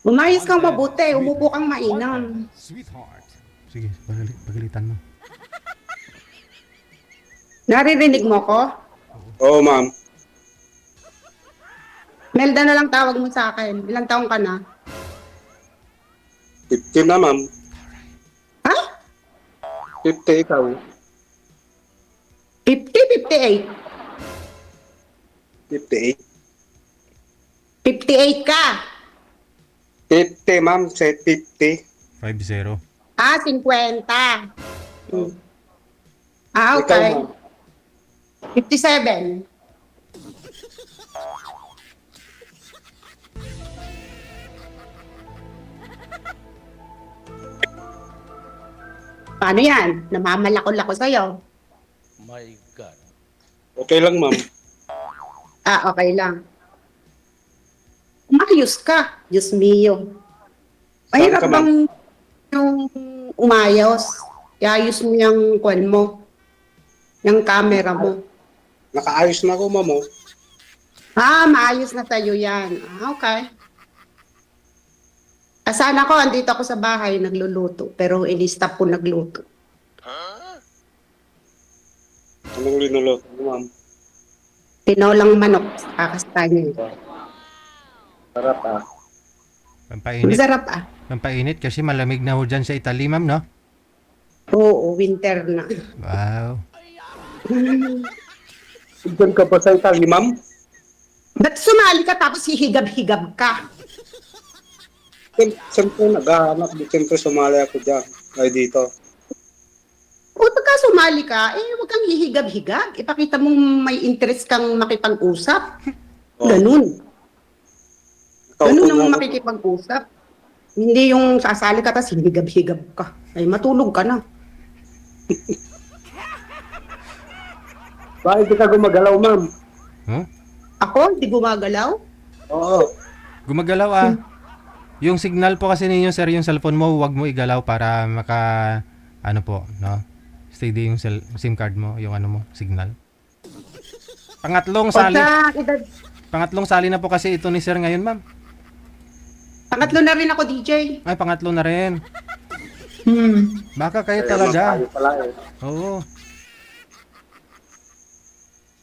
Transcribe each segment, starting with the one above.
Umayos kang mabuti, umupo kang mainam. Sige, pagalitan mo. Naririnig mo ko? Oo, ma'am. Melda na lang tawag mo sa akin. Ilang taong ka na? 50 na, ma'am. Ha? 50 ikaw. 50, 58? 58. 58 ka? 50, ma'am. Say 50. 5-0. 50. Hmm. Ah, Ikaw, okay. ma'am. 57. Paano yan? Namamalakol ako sa'yo. My God. Okay lang, ma'am. Ah, okay lang. Umayos ka. Diyos mio. Saan Mahirap ka, ma'am? bang yung umayos? Iayos mo yung kwan mo, yung camera mo. Nakaayos na ako, ma'am. Oh. Ah, maayos na tayo yan. Ah, okay. Sana ako, andito ako sa bahay, nagluluto. Pero in-stop ko nagluto. Anong linuluto mo, ma'am? Tinolang manok sa kastanya. Sarap, ah. Pampainit. Masarap ah. Pampainit kasi malamig na ho dyan sa Italy, ma'am, no? Oo, winter na. Wow. Diyan ka pa sa Italy, ma'am? Ba't sumali ka tapos hihigab-higab ka? Siyempre, naghahanap. Siyempre, sumali ako dyan. Ay, dito. O pagka sumali ka, huwag kang hihigab-higab. Ipakita mong may interest kang makipag-usap. Oh. Ganun. Ikaw, Ganun kung ang ano, makikipag-usap. Hindi yung sasali ka tapos hihigab-higab ka. Ay, matulog ka na. bakit di ka gumagalaw, ma'am? Huh? Ako, hindi gumagalaw. Oo. Gumagalaw ah. Yung signal po kasi ninyo, sir, yung cellphone mo, wag mo igalaw para ano po, no? Steady yung SIM card mo, yung ano mo, signal. Pangatlong sali. Pagka edad, Pangatlong sali na po kasi ito ni sir ngayon, ma'am. pangatlo na rin ako, DJ. Ay, pangatlo na rin. Baka kayo Kaya talaga. tayo pala, eh. Oo.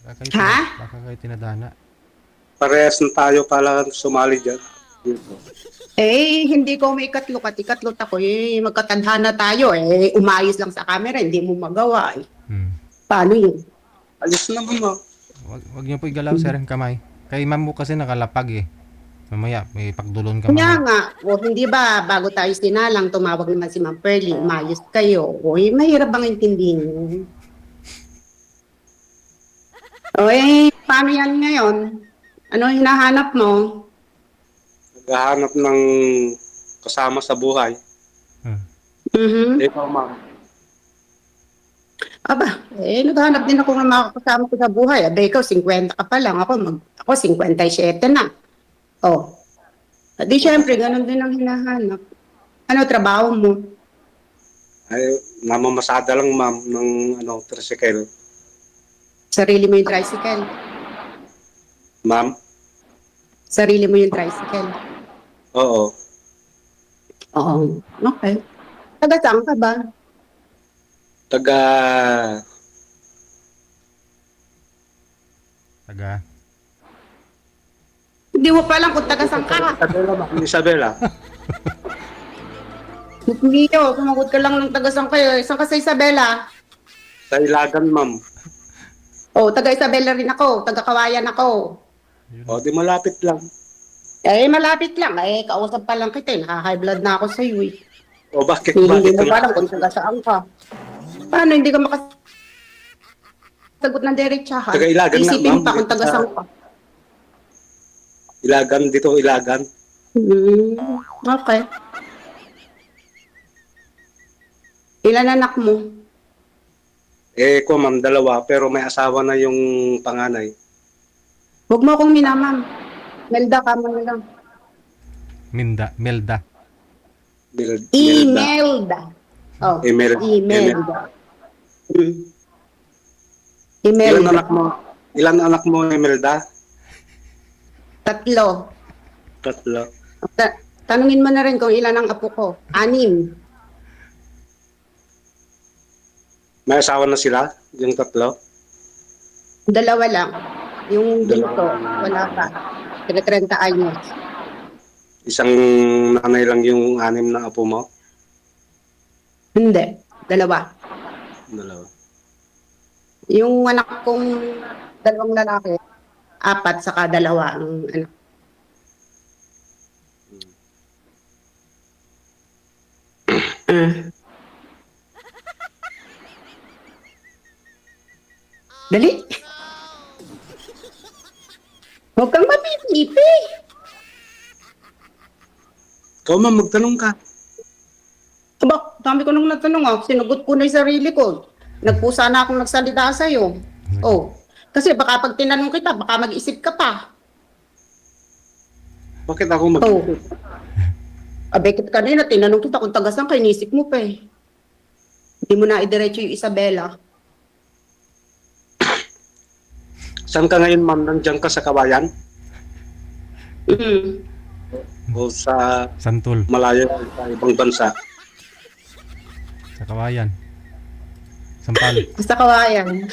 Baka kayo, Ha? baka kayo tinadhana. Parehas na tayo pala sumali dyan. Dito. Hindi ko may ikatlo-kat-ikatlot ako. Magkatadhana tayo. Umayos lang sa camera, hindi mo magawa. Paano yun? Ayos naman, ma'am. Wag niyo po igalaw, sir, ang kamay. Kay ma'am mo kasi nakalapag eh. Mamaya, may pagdulon ka Kaya mamaya. nga, hindi ba, bago tayo sinalang, tumawag naman si Ma'am Pearly, umayos kayo. Mahirap bang intindihin yun? Paano yan ngayon? Ano hinahanap mo? Naghahanap ng kasama sa buhay. Mhm. Ikaw, ma'am. Aba, naghahanap din ako ng mga kasama ko sa buhay. Ikaw, 50 ka pa lang. Ako 57 na. Oh. Di syempre, ganun din ang hinahanap. Ano trabaho mo? Ay, namamasada lang, ma'am, ng tricycle. Sarili mo yung tricycle. Ma'am? Sarili mo yung tricycle. Oo. Oo. Okay. Taga saan ka ba? Taga... Taga. Hindi mo pa lang kung taga saan ka. Isabela, ma'am. Isabela. Mio, sumagot ka lang ng taga saan kayo. Saan ka sa Isabela? Sa Ilagan, ma'am. Taga Isabela rin ako. Taga Kawayan ako. O, di malapit lang. Malapit lang. Kausap pa lang kita. Naka-high blood na ako sa iyo. O, bakit? Hindi Bakit? mo pa lang kung taga saan ka. Paano hindi ka makasagot ng diretsahan? Taga Ilagan nga, Isipin ma'am. pa kung taga saan ka. Ilagan, dito, Ilagan. Okay. Ilan anak mo? Ko, ma'am, dalawa. Pero may asawa na yung panganay. Huwag mo akong minamam. Melda ka mo na lang. Melda. Melda. Imelda. Imelda. Ilan Imelda. anak mo? Ilan anak mo, Imelda? Tatlo. Tatlo. Tanungin mo na rin kung ilan ang apo ko. 6. May asawa na sila, yung tatlo. 2 lang. Yung bunso, wala pa. 30 anyos. Isang nanay lang yung 6 na apo mo. Hindi, 2. Dalawa. Yung anak kong 2 lalaki, 4 saka 2 ang anak. Ah. Dali. Huwag kang mapipipi. Ikaw ma'am, magtanong ka. Aba, dami ko nang natanong Sinugot ko na yung sarili ko. Nagpusa na akong nagsalita sa'yo. Oh. Kasi baka pag tinanong kita, baka mag-isip ka pa. Bakit ako mag... Oh. Abekit kanina, tinanong kita kung taga saan ka, inisip mo pa eh. Hindi mo na idiretso yung Isabela. Saan ka ngayon ma'am? Nandiyan ka sa Kawayan? Mm. O sa Santol, malayo sa ibang bansa? sa Kawayan. Sampal. Basta kawayan.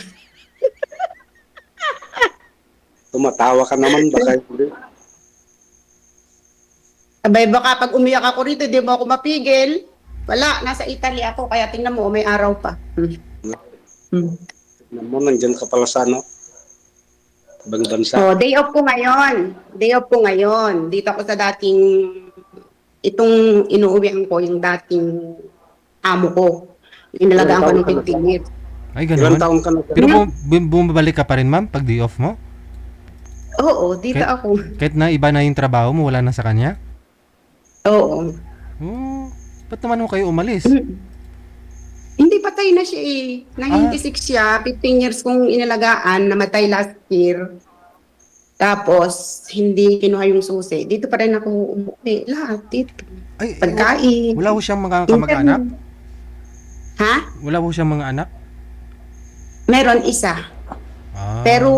Tumatawa ka naman, baka hindi. Abay, baka pag umiyak ako rito, di mo ako mapigil. Wala, nasa Italy ako, kaya tingnan mo, may araw pa. Hmm. Tignan mo, nandiyan ka pala sa ano? Ibang bansa. Oh, day off ko ngayon. Day off ko ngayon. Dito ako sa dating, itong inuuwian ko, yung dating amo ko. Inalagaan ko ng 15 years. Ay, Ilang gano'n. taon ka na? Pero bumabalik ka pa rin, ma'am, pag day off mo? Oo, dito Kahit- ako. Kahit na iba na yung trabaho mo, wala na sa kanya? Oo. Oh, ba't naman mo kayo umalis? Hindi, patay na siya eh. 96 siya, 15 years kong inalagaan, namatay last year. Tapos, hindi kinuha yung susi. Dito pa rin ako umuwi. Lahat dito. Ay, Pagkain. wala ho siyang mga kamag-anak? Ha? Wala ho siyang mga anak? Meron isa. Ah, Pero,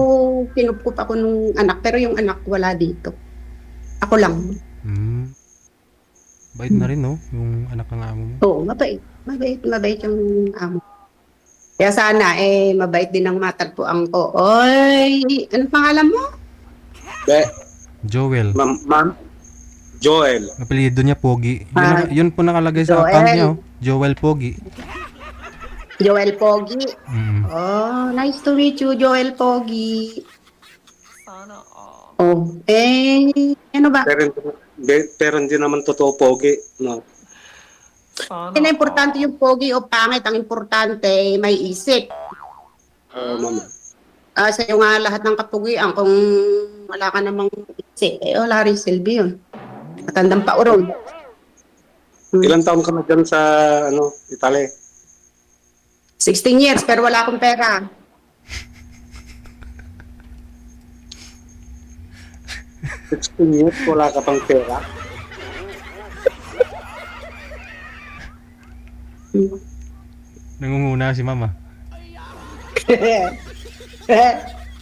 kinupkup ako nung anak. Pero yung anak, wala dito. Ako lang. Bait na rin, no? Yung anak ng amo mo. Oo, mabait. Mabait yung amo. Kaya sana, mabait din ang matagpuan ko. Oy, anong pangalan mo? Be, Joel. ma'am, Joel. Apelyido niya Pogi. Yun, Ah, yun po nakalagay sa Joel. account niya, oh. Joel Pogi. Joel Pogi. Mm. Oh, nice to meet you, Joel Pogi. Sana all. Oh, ano ba? Pero hindi naman totoo pogi. No. Sana Hindi na importante yung pogi o pangit. Ang importante, may isip. Ma'am. Sa'yo nga lahat ng kapugian, kung wala ka namang isip, wala rin silbi yun. Matandang paurong. Ilang taon ka na dyan sa ano, Italy? 16 years, pero wala akong pera. Years, wala ka pang pera. Nangunguna si mama.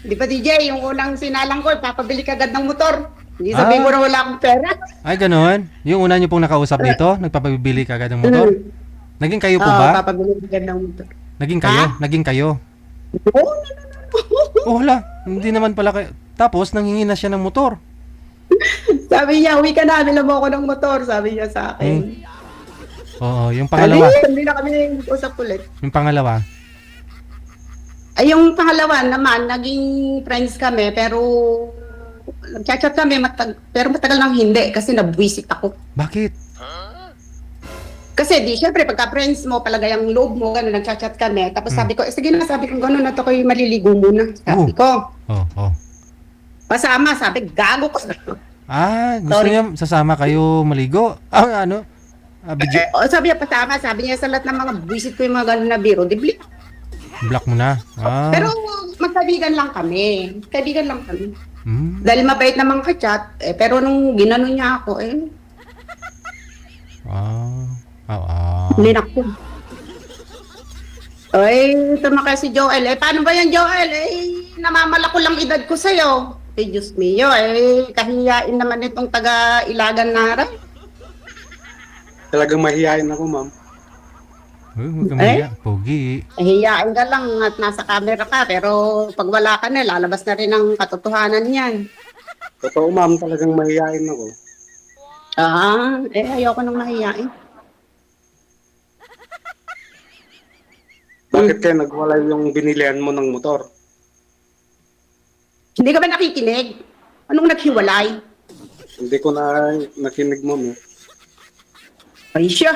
Di ba DJ, yung unang sinalang ko, papabili ka agad ng motor. Hindi sabihin ko na wala akong pera. Ay, gano'n? Yung una niyo pong nakausap dito, nagpapabili ka agad ng motor? Naging kayo po Oo, ba? papabili ka agad ng motor. Naging kayo? Naging kayo? Oo, Oh, wala. Hindi naman pala kayo. Tapos, nanghingi na siya ng motor. Sabi niya, uwi ka na, bilang mo ako ng motor, sabi niya sa akin. Oo, yung pangalawa. Hindi na kami usap ulit. Yung pangalawa. Ay, yung pangalawa naman, naging friends kami, pero nag-chat kami, pero matagal nang hindi kasi nabwisit ako. Bakit? Kasi di, syempre, pagka friends mo, palagay ang loob mo, gano'n, nag-chat kami. Tapos sabi ko, sige na, sabi ko, gano'n na to, kayo maliligo muna. Sabi ko, Oh. pasama, sabi, gago ko. Ah, gusto Sorry. niya sasama kayo maligo? Ah, ano? Video. O, sabi niya, pasama, sabi niya sa lahat ng mga visit ko yung mga gano'n na biro, di bli. Block mo na. Ah. Pero magkaibigan lang kami. Kaibigan lang kami. Hmm. Dahil mabait naman ka-chat, pero nung ginano niya ako, Linak ko. Ay, tumakay si Joel. Paano ba yan, Joel? Namamalako lang edad ko sa'yo. Diyos mio, kahiyain naman itong taga-Ilagan Nara. Talagang mahihain ako, ma'am. Uy, huwag kang Eh? mahiya. Pogi. Nahihiyain ka lang at nasa camera ka, pero pag wala ka na, lalabas na rin ang katotohanan yan. Totoo, ma'am, talagang mahihain ako. Ayoko nang mahihiyain. Bakit kaya nagwalay yung binilihan mo ng motor? Hindi ka ba nakikinig? Anong naghiwalay? Hindi ko na nakinig, ma'am. Ay siya.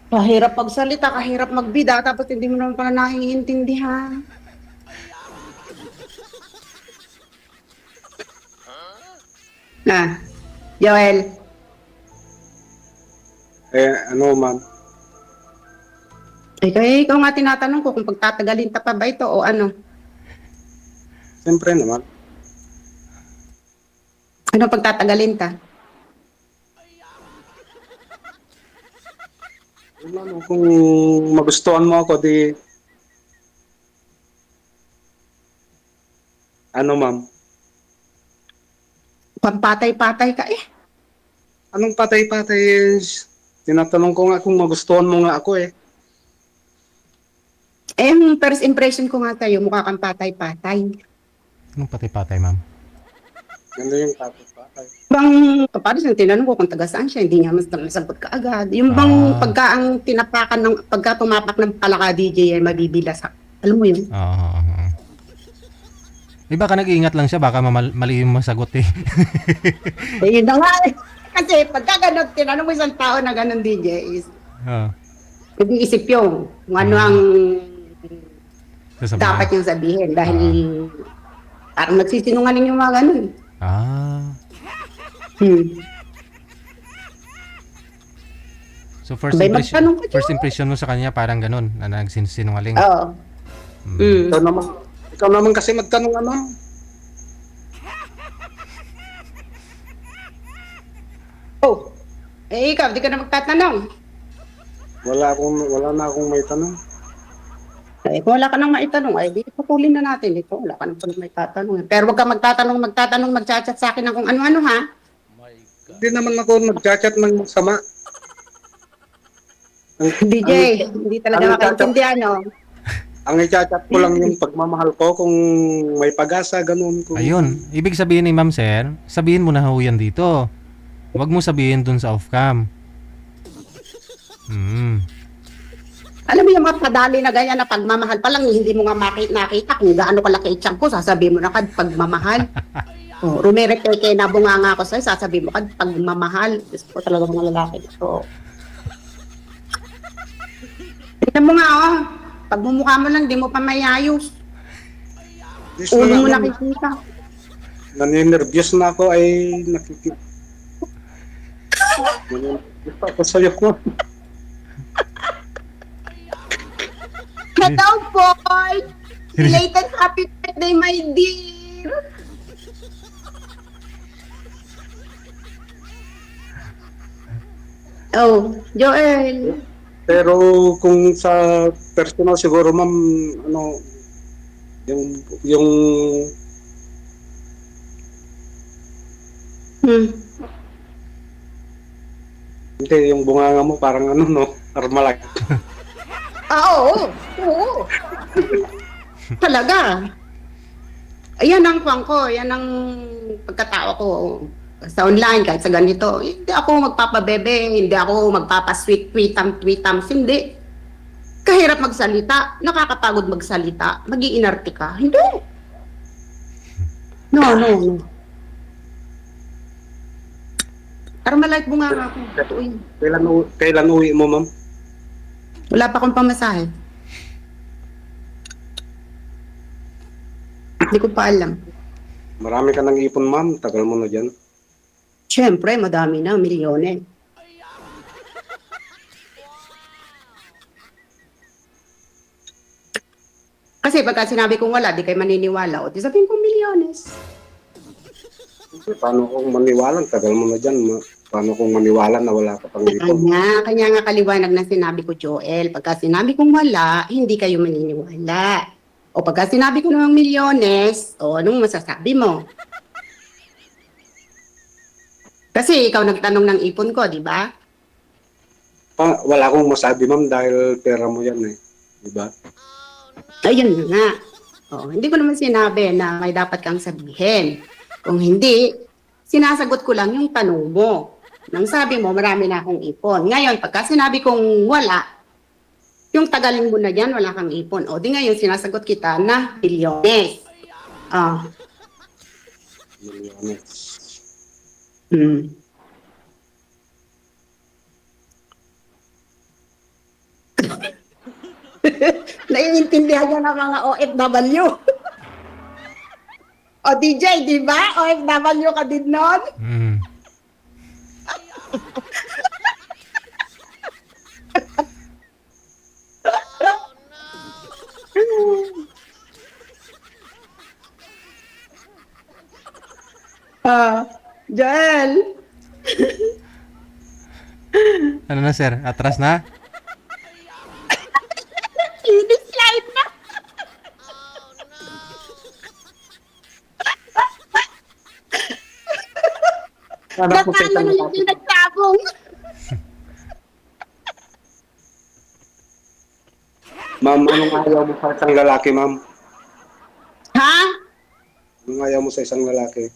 Kahirap magsalita, kahirap magbida, tapos hindi mo naman pala naiintindihan. Joel, Ano, ma'am? ikaw nga tinatanong ko kung pagtatagalin ta pa ba ito o ano? Siyempre naman. Ano pagtatagalin ta? Ano, kung magustuhan mo ako, di... Ano, ma'am? Pampatay-patay ka eh. Anong patay-patay? Tinatanong ko nga kung magustuhan mo nga ako eh. Yung first impression ko nga tayo, mukha kang patay-patay. Anong patay-patay, ma'am? Ano yung patay-patay? Bang, paano siyang tinanong ko kung taga saan siya, hindi niya mas nasagot ka agad. Yung bang pagka ang tinapakan ng, pagka tumapak ng palaka DJ ay mabibilas. Alam mo yun? Oo. Baka nag-iingat lang siya, baka mali yung masagot eh. Yun na nga eh. Kasi pagka ganun, tinanong mo isang tao na ganun DJ is, Oo. hindi isip yung kung ano ang Sasabihin. dapat niyang sabihin. Dahil parang nagsisinungaling yung mga ganun. Hmm. So first Abay, impression, magtanong ka, first impression mo sa kanya parang ganun, na nagsinungaling. Oo. Mm. Ikaw naman kasi magtanong ano. Oh, ikaw, di ka na magtatanong. Wala na akong may tanong. Kung wala ka nang maitanong, ay di putulin na natin ito. Wala ka nang may tatanong. Pero wag ka magtatanong, magchat-chat sa akin ng kung ano-ano ha. My God. Hindi naman ako nag-chat ng masama. DJ, hindi talaga makaintindihan, no? Ang i-chat ko lang yung pagmamahal ko kung may pag-asa, ganun. Kung... Ayun, ibig sabihin ni Ma'am Sir, sabihin mo na ho yan dito. Huwag mo sabihin dun sa off-cam. Alam mo yung mga padali na ganyan na pagmamahal pa lang, hindi mo nga nakita kung gaano kalaki itiyang ko, sasabihin mo na kad pagmamahal. Rumirek kay nabunganga ako sa'yo, sasabihin mo kad pagmamahal. Gusto ko talaga mga lalaki. So, tignan mo nga, pagmumukha mo lang, di mo pa mayayos. Yes, Ulo mo na, nakikita. naninervyos na ako ay nakikita. Naninervyos ako sa'yo ko. Hello, boy! Belated happy birthday, my dear! Oh, Joel. Pero kung sa personal siguro ma'am, ano, yung hindi, yung bunganga mo parang ano no, Armalite. Oo. Talaga. Ayan ang kwang ko, yan ang pagkatao ko sa online kahit sa ganito. Hindi ako magpapabebe, hindi ako magpapasweet tweetams, hindi. Kahirap magsalita, nakakapagod magsalita, mag-iinarte ka. Hindi. No. Armalite bunga nga ako. Totoo yun. Kailan uwi mo ma'am? Wala pa akong pamasahe. Hindi ko pa alam. Marami ka nang ipon ma'am, tagal mo na dyan. Siyempre, madami na, milyones. Kasi pagka sinabi kong wala, di kayo maniniwala. O di sabihin kong milyones. Paano kung maniwala? Tagal mo na dyan. Paano kung maniwala na wala ka pang ipon? Kanya nga kaliwanag na sinabi ko, Joel. Pagka sinabi kong wala, hindi kayo maniniwala. O pagka sinabi ko ng milyones, o anong masasabi mo? Kasi ikaw nagtanong ng ipon ko, di ba? Wala akong masabi, ma'am, dahil pera mo yan eh. Di ba? Ayun na nga. Hindi ko naman sinabi na may dapat kang sabihin. Kung hindi, sinasagot ko lang yung tanong mo. Nang sabi mo, marami na akong ipon. Ngayon, pagka sinabi kong wala, yung tagalin mo na yan, wala kang ipon. O di ngayon, sinasagot kita na bilyones. Ah, Milyones. hmm. Naiintindihan niya ng mga OFW. O DJ, di ba? OFW ka din nun? Mm. Joel. Ano na, sir? Atras na? Finish line na. Sana po sa Natalo isang na yung pinagtabong. Ma'am, anong ayaw mo sa isang lalaki, ma'am? Ha? Anong ayaw mo sa isang lalaki?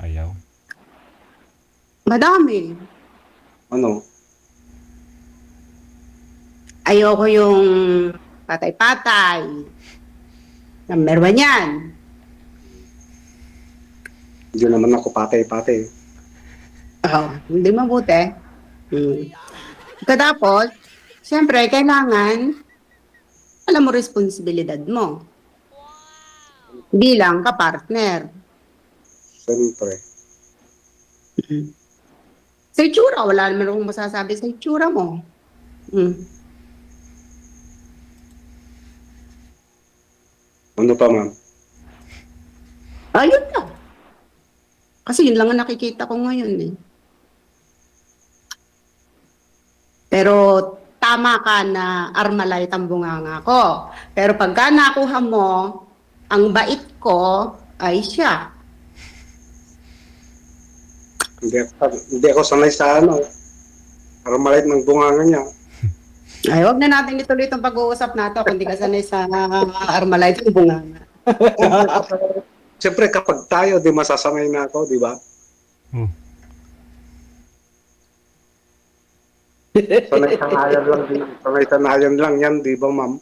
Ayaw. Madami. Ano? Ayoko yung patay-patay. Number 1 yan. Hindi naman ako patay-patay. Hindi mabuti. Katapos, siyempre, kailangan alam mo responsibilidad mo. Bilang kapartner. Siyempre. Sa itsura, wala naman akong masasabi sa itsura mo. Ano pa, ma'am? Ayun lang. Kasi yun lang ang nakikita ko ngayon eh. Pero tama ka na Armalite ang bunganga ko. Pero pagka nakuha mo, ang bait ko ay siya. Hindi ako sanay sa ano. Para maliit ng bunganga niya. Ay, wag na natin ituloy itong pag-uusap nato kung di ka sanay sa Armalite ang bunganga. Siyempre, kapag tayo, di masasanay na ako, di ba? Oh. Sanay-sanayan lang yan, di ba, ma'am?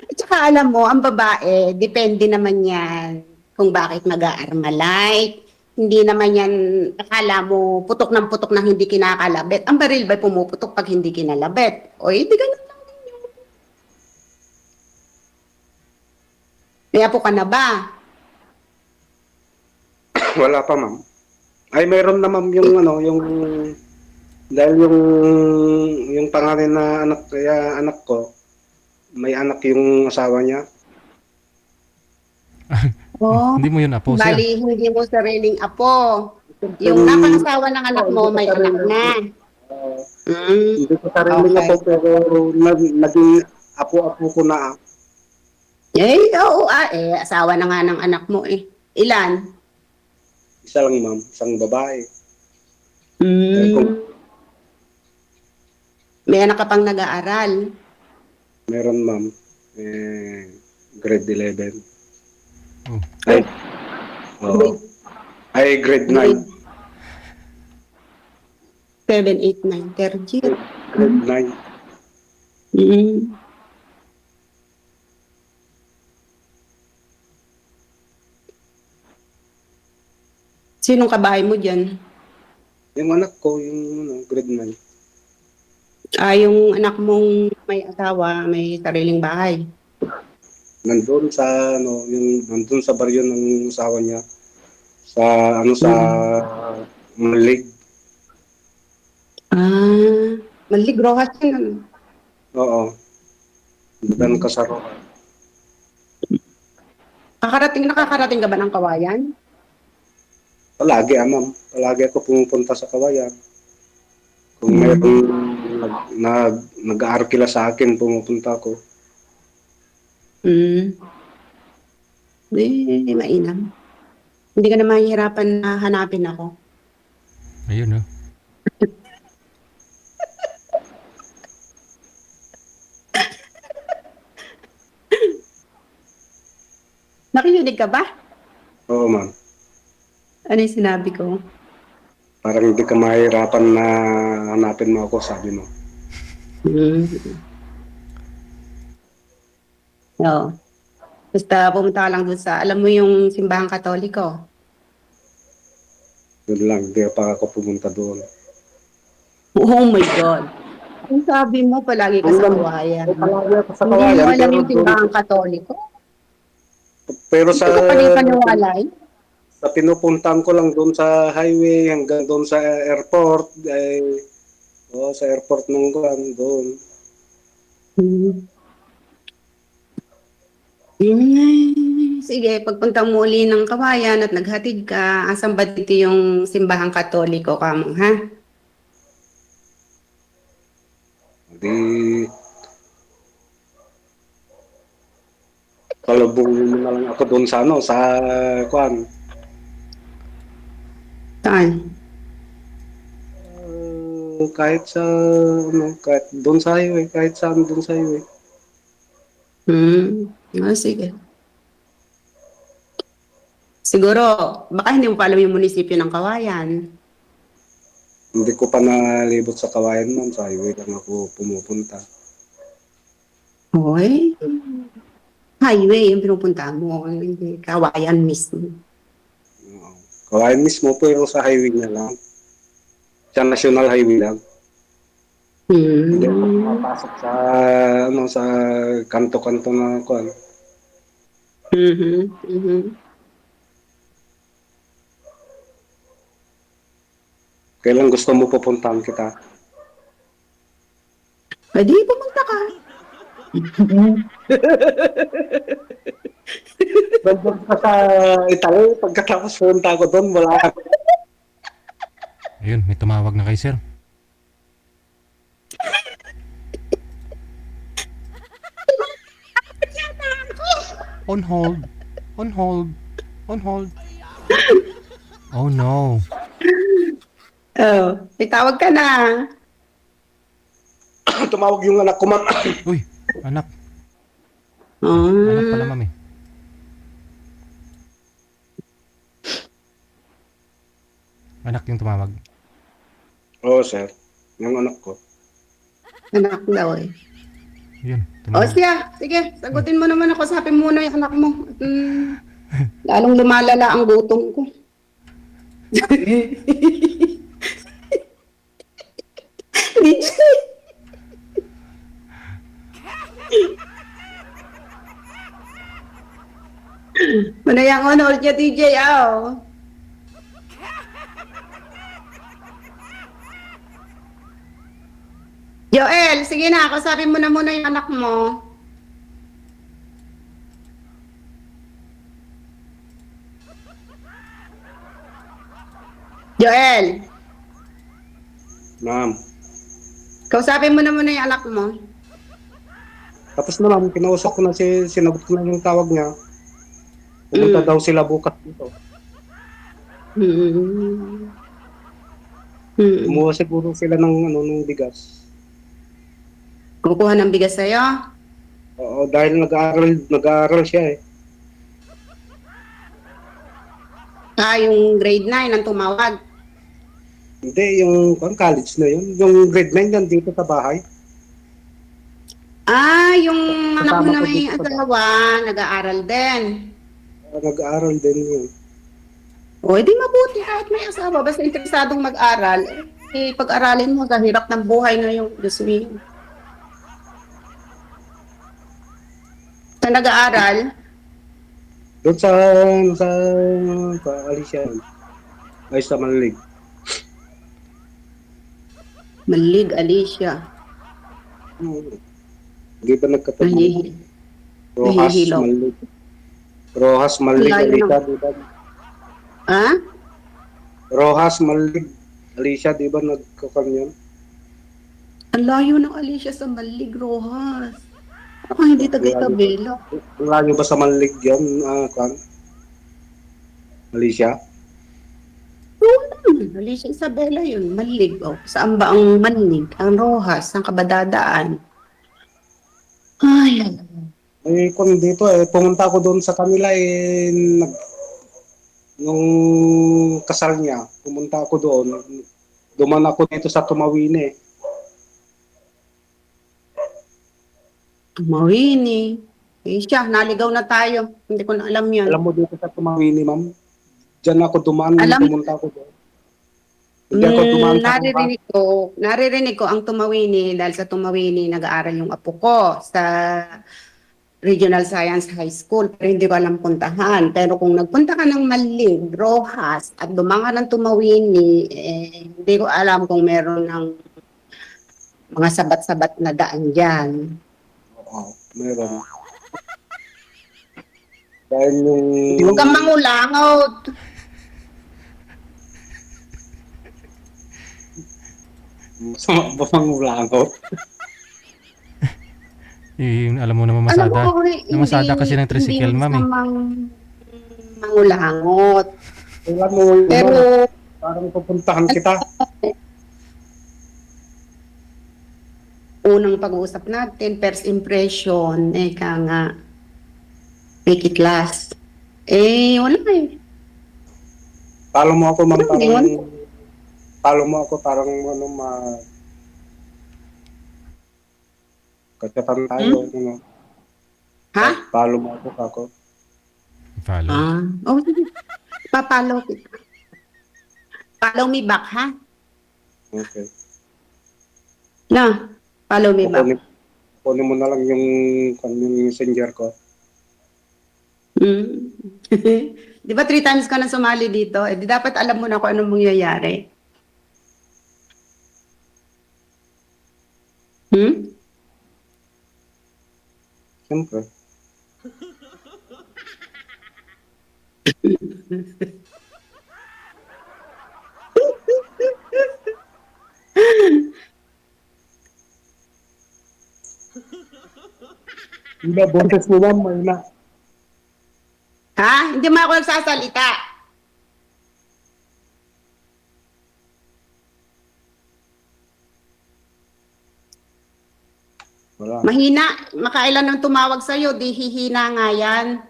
At saka alam mo, ang babae, depende naman yan kung bakit mag-a-Armalite. Hindi naman yan, akala mo, putok ng putok na hindi kinakalabit. Ang baril ba'y pumuputok pag hindi kinalabit? O, hindi ganun lang din yun. May apo ka na ba? Wala pa, ma'am. Ay, mayroon na, ma'am, yung ano, yung... Dahil yung pangalan na anak, kaya anak ko, may anak yung asawa niya. Oh, Hindi mo yun apo, sir. bali, hindi mo sariling apo. Yung napangasawa ng anak mo, may anak na. Hindi ko sarili Okay. na po, pero naging apo-apo ko na. Oo, asawa na nga ng anak mo eh. Ilan? Isa lang, ma'am. Isang babae. Mm. May anak ka pang nag-aaral. Meron, ma'am. Grade 11. Oh. Ay, oo. Ay, grade 9. 7, 8, 9, 3rd year. Grade 9. Mm. Sinong kabahay mo dyan? Yung anak ko, yung grade 9. Yung anak mong may asawa, may sariling bahay. Nandun sa, nandun sa baryo ng asawa niya. Sa, sa Malig. Malig, Rojas yun. Ano? Oo. Dan Kasaro. Nakakarating ka ba ng Kawayan? Palagi, ma'am. Palagi ako pumupunta sa Kawayan. Kung mayroong nag-aarkila sa akin, pumupunta ako. Mainam. Hindi ka na mahihirapan na hanapin ako. Ayun, no? Nakikinig ka ba? Oo, ma'am. Ano yung sinabi ko? Parang hindi ka mahirapan na hanapin mo ako, sabi mo. Hmm. Oo. Basta pumunta ka lang dun sa, alam mo yung simbahang Katoliko? Doon lang, hindi pa ako pumunta doon. Oh my God. Ang sabi mo, palagi ka Doon sa lang, kawayan. palagi ako sa Hindi mo kawayan, alam yung simbahang Katoliko? pero Hindi ka panipaniwalay? sa pinupuntahan ko lang doon sa highway hanggang doon sa airport, sa airport nung doon. Hmm. Sige, pagpunta mo uli ng kawayan at naghatid ka, asan ba dito yung simbahang Katoliko ka mo, ha? Di, palubungin mo na lang ako doon sa kwan. Saan? Kahit doon sa highway, kahit saan doon sa highway. Sige. Siguro, baka hindi mo pa alam yung munisipyo ng Kawayan. Hindi ko pa nalibot sa kawayan, ma'am. Sa highway lang ako pumupunta. Hoy, highway yung pinupuntahan mo, hindi Kawayan mismo. Kawayan mismo, pero sa highway na lang. Sa national highway lang. Hindi ako Hmm. pumapasok sa kanto-kanto na kwan. Mhm. Mhm. Kailan gusto mo pupuntahan kita? Pwede pumunta ka. Nandun ka sa Italy, pagkatapos pumunta ako doon, wala ka. Ayun, may tumawag na kay sir. On hold. On hold. On hold. Oh no. Oh, may tawag ka na. Tumawag yung anak ko, ma'am. Uy, anak. Anak pala, Oh. ma'am eh. Anak yung tumawag. Oo, sir. Yung anak ko. Anak daw eh. Yun, O tumawag. siya, sige, sagutin mo naman ako, sapin muna yung anak mo. Lalong lumalala ang gutom ko. DJ. Manayang honor niya, DJ, aw. Joel, sige na, kausapin mo na muna yung anak mo. Joel, Ma'am. kausapin mo na muna yung anak mo. Tapos na, ma'am, kinausap ko na sinagot ko na yung tawag niya. Pumunta daw sila bukas dito. Hmm. Hmm. Kumuha siguro sila ng bigas. Kukuha ng bigas sa'yo? Oo, dahil nag-aaral siya eh. Yung grade 9 ang tumawag. Hindi, yung college na yun. Yung grade 9 nandito sa bahay. Yung anak mo Kasama na ko may dito sa asawa, nag-aaral din. Nag-aaral din yun. O, edi mabuti kahit may asawa. Basta interesadong mag-aral. Pag-aralin mo, kahirap ng buhay ngayon. Diyos me. Sa nag-aaral, Doon sa Alicia. Ay, sa Manlig. Malig, Alicia. Hindi ba nagkatabi? Nahihi. Rojas, Nahihilaw. Manlig. Rojas, Manlig, Layo Alicia, ng- di ba? Ha? Rojas, Manlig, Alicia, di ba nagkakanyan? Ang layo ng Alicia sa Malig, Rojas. Ako hindi taga-Isabela. Ang layo ba sa Manlig yan? Alicia? Alicia Isabela yun. Malig. O, saan ba ang Malig? Ang Rojas, ang Kabadadaan. Ay, kung dito pumunta ako doon sa kanila nung kasal niya, pumunta ako doon. Duman ako dito sa Tumawini. Tumawini. Eh siya, naligaw na tayo. Hindi ko na alam yun. Alam mo dito sa Tumawini, ma'am? Diyan ako dumaan nung Alam, pumunta ako doon. Hindi ako dumaan sa Ruha. naririnig ko ang Tumawini dahil sa Tumawini nag-aaral yung apo ko sa Regional Science High School, pero hindi ko alam puntahan. Pero kung nagpunta ka ng Malig, Rojas, at dumanga ng Tumawini, hindi ko alam kung meron ng mga sabat-sabat na daan dyan. Oo, meron. Dahil yung... Huwag kang mangulangot. Masama ba mangulangot? Alam mo naman masada. Alam mo, Namasada kasi ng tricycle, hindi ma'am, eh. masamang mangulangot. Alam mo, Pero, parang pupuntahan kita. unang pag-uusap natin, first impression, nga, make it last. Wala eh. Talo mo ako, ma'am, Ano parang... yun? Talo mo ako, parang kachatan tayo, Ha? Talo mo ako, kako. Follow. Sige. Papalo kita. Follow me back, ha? Okay. Na, follow me back. Kunin mo na lang yung messenger ko. Di ba 3 times ka na sumali dito? Di dapat alam mo na kung anong mangyayari. Siyempre. Hindi, boses mo, ma'am, mahina. Ha? Hindi mo ako nagsasalita. Wala. Mahina. Makailan nang tumawag sa'yo, di hihina nga yan.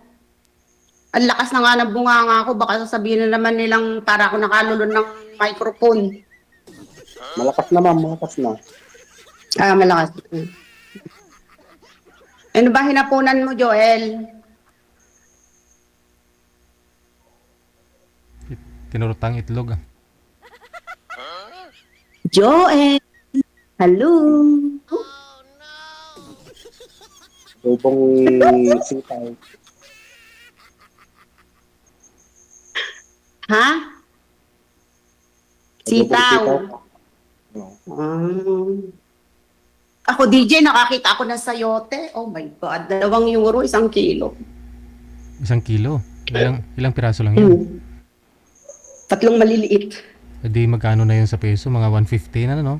Ang lakas na nga ng bunganga ko, baka sasabihin na naman nilang para ako nakalulun ng microphone. Malakas na, ma'am, malakas na. Malakas. Ano ba hinapunan mo, Joel? Tinurutang itlog. Joel! Hello! Lubong sitaw. Ha? Sitaw. No. Ako, DJ, nakakita ako ng sayote. Oh my God, 2 euro, 1 kilo. 1 kilo. Ilang piraso lang yun. 3 maliliit. Di magkano na yun sa peso? Mga 150 na, no?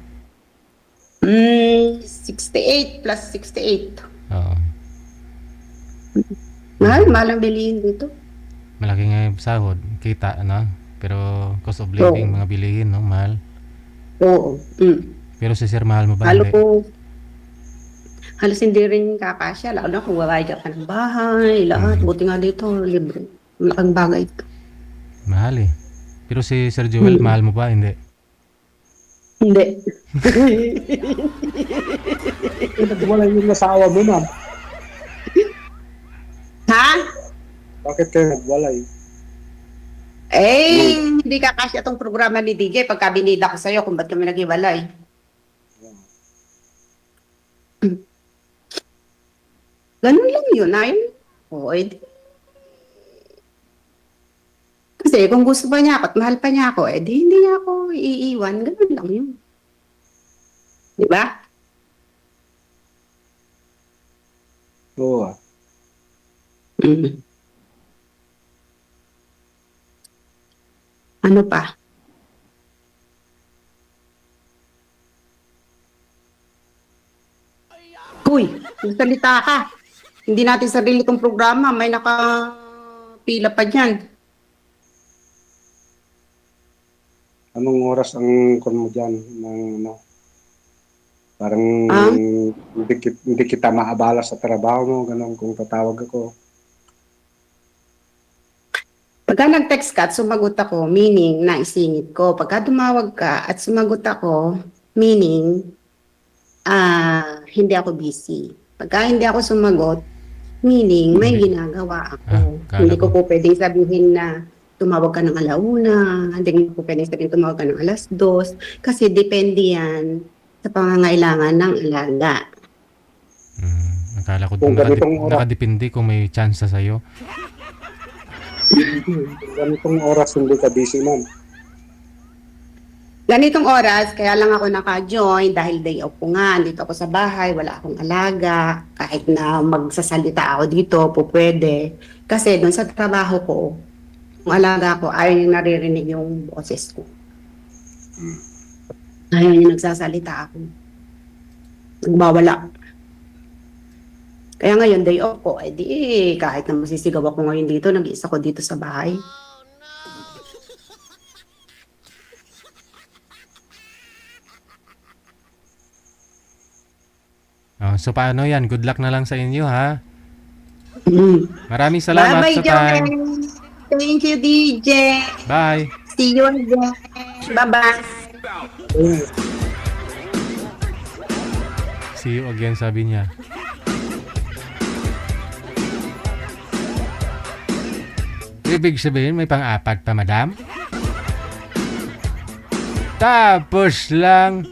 68 plus 68. Oo. Mahal ang bilihin dito. Malaking sahod. Kita, ano? Pero cost of living, mga bilihin, no? Mahal. Oo. Pero si Sir, mahal mo ba? Halo Hindi. ko. Halos hindi rin kakasya. Lalo na kung wawagay ka ng bahay, lahat. Buti nga dito, libre. Malaking bagay ito. Mahal eh. Pero si Sir Joel, mahal mo ba? Hindi. Hindi. Wala yung nasawa mo, ma'am. Ha? Bakit kayo nagwalay? Hindi kakasya itong programa ni DJ pagka binida ko sa'yo kung ba't kami nag-iwalay. Ganun lang yun, ayun. Oo, kasi kung gusto pa niya ako at mahal pa niya ako, di hindi niya ako iiwan. Ganun lang yun. Di ba? Oo. Ano pa? Uy, magsalita ka. Hindi natin sarili kong programa. May nakapila pa dyan. Anong oras ang kon mo dyan? Parang Ah? hindi kita maabala sa trabaho mo, ganun kung tatawag ako. Pagka nag-text ka at sumagot ako, meaning na isingit ko. Pagka tumawag ka at sumagot ako, meaning hindi ako busy. Pagka hindi ako sumagot, meaning may ginagawa ako. kala Hindi ko ko. po pwedeng sabihin na tumawag ka ng alauna, hindi ko po pwedeng sabihin tumawag ka ng 2:00, kasi depende yan sa pangangailangan ng alaga. Akala ko Kung ganitong oras. nakadepende kung may chance sa sa'yo. Ganitong oras hindi ka busy, ma'am. Ganitong oras, kaya lang ako naka-join dahil day off ko nga. Dito ako sa bahay, wala akong alaga. Kahit na magsasalita ako dito, po pwede. Kasi doon sa trabaho ko, yung alaga ko, ayaw niya naririnig yung boses ko. Ayaw niya nagsasalita ako. Nagbawala. Kaya ngayon, day off ko, kahit na masisigaw ako ngayon dito, nag-iisa ko dito sa bahay. So paano yan? Good luck na lang sa inyo, ha? Mm. Maraming salamat Bye-bye, sa time. Joel. Thank you, DJ. Bye. See you again. Bye-bye. See you again, sabi niya. Ibig sabihin, may pang-apat pa, madam? Tapos lang.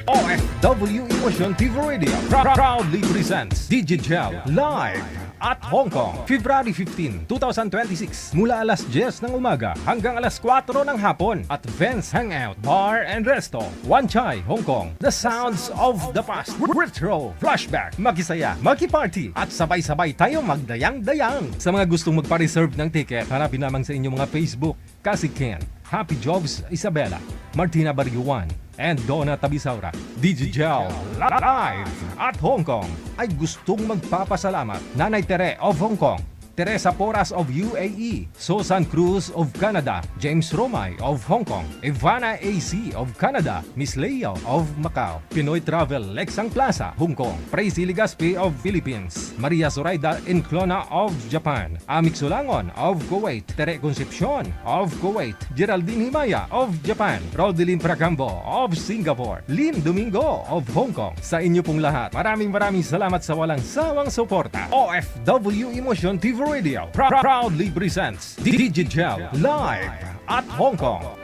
OFW Emotion TV Radio proudly presents Digigel live at Hong Kong, February 15, 2026 mula alas 10 ng umaga hanggang alas 4 ng hapon at Vance Hangout Bar and Resto, Wan Chai, Hong Kong. The sounds of the past, retro, flashback, makisaya, makiparty at sabay-sabay tayo magdayang-dayang. Sa mga gustong magpa-reserve ng ticket, hanapin lamang sa inyong mga Facebook, Kasi Ken, Happy Jobs Isabela, Martina Bariuan, and Donna Tabisaura. Digigel live at Hong Kong ay gustong magpapasalamat Nanay Tere of Hong Kong, Teresa Porras of UAE, Susan Cruz of Canada, James Romay of Hong Kong, Ivana AC of Canada, Miss Leo of Macau, Pinoy Travel Lexang Plaza, Hong Kong, Praise Ligaspi of Philippines, Maria Zoraida Enclona of Japan, Amik Sulangon of Kuwait, Tere Concepcion of Kuwait, Geraldine Himaya of Japan, Rodeline Pragambo of Singapore, Lynn Domingo of Hong Kong. Sa inyo pong lahat, maraming salamat sa walang sawang suporta. OFW Emotion TV Radio proudly presents Digigel live at Hong Kong.